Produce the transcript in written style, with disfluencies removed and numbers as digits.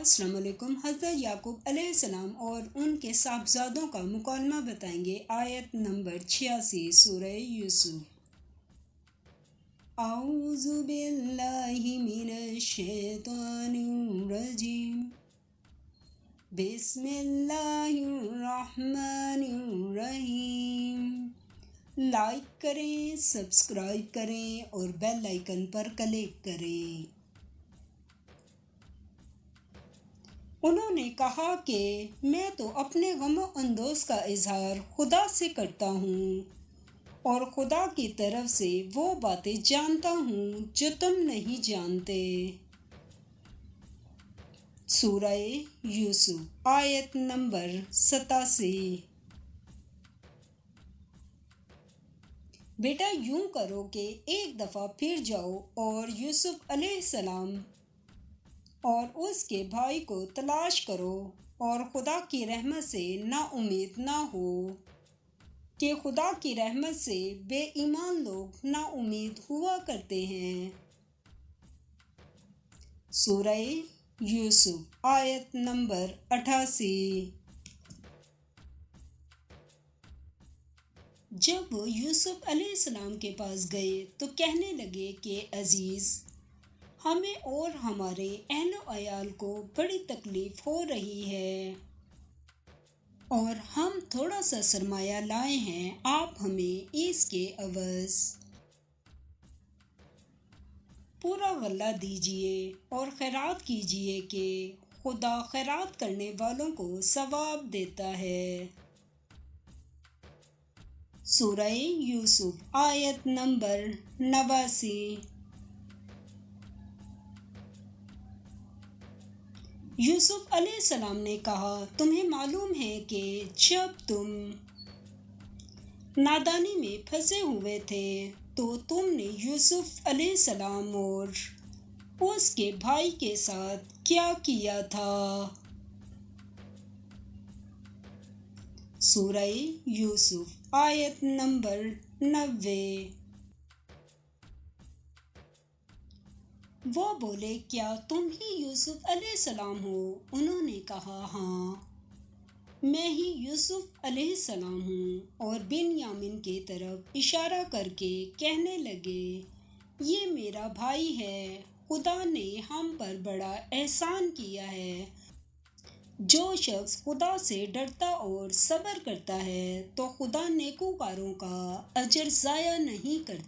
अस्सलाम वालेकुम। हज़रत याकूब अलैहिस्सलाम और उनके साहबजादों का मुकालमा बताएंगे। आयत नंबर 86 सूरह यूसुफ। औज़ु बिल्लाहि मिनश शैतानिर रजीम। बिस्मिल्लाहिर रहमानिर रहीम। लाइक करें, सब्सक्राइब करें और बेल आइकन पर क्लिक करें। उन्होंने कहा कि मैं तो अपने गम अंदोज का इजहार खुदा से करता हूँ और खुदा की तरफ से वो बातें जानता हूँ जो तुम नहीं जानते। सूरह यूसुफ आयत नंबर 87। बेटा यूं करो कि एक दफ़ा फिर जाओ और यूसुफ अलैहिस्सलाम और उसके भाई को तलाश करो और खुदा की रहमत से ना उम्मीद ना हो कि खुदा की रहमत से बेईमान लोग ना उम्मीद हुआ करते हैं। सूरह यूसुफ आयत नंबर 88। जब वो यूसुफ अलैहिस्सलाम के पास गए तो कहने लगे कि अजीज़, हमें और हमारे अहलो अयाल को बड़ी तकलीफ़ हो रही है और हम थोड़ा सा सरमाया लाए हैं, आप हमें इसके अवज़ पूरा गल्ला दीजिए और खैरात कीजिए कि खुदा खैरात करने वालों को सवाब देता है। सूरह यूसुफ आयत नंबर 89। यूसुफ अलैहिस्सलाम ने कहा, तुम्हें मालूम है कि जब तुम नादानी में फंसे हुए थे तो तुमने यूसुफ अलैहिस्सलाम और उसके भाई के साथ क्या किया था। सूरह यूसुफ आयत नंबर 90। वो बोले, क्या तुम ही यूसुफ अलैहिस्सलाम हो? उन्होंने कहा, हाँ, मैं ही यूसुफ अलैहिस्सलाम हूँ। और बिन्यामीन की तरफ इशारा करके कहने लगे, ये मेरा भाई है। खुदा ने हम पर बड़ा एहसान किया है। जो शख्स खुदा से डरता और सब्र करता है तो खुदा नेकूकारों का अजर ज़ाया नहीं करता।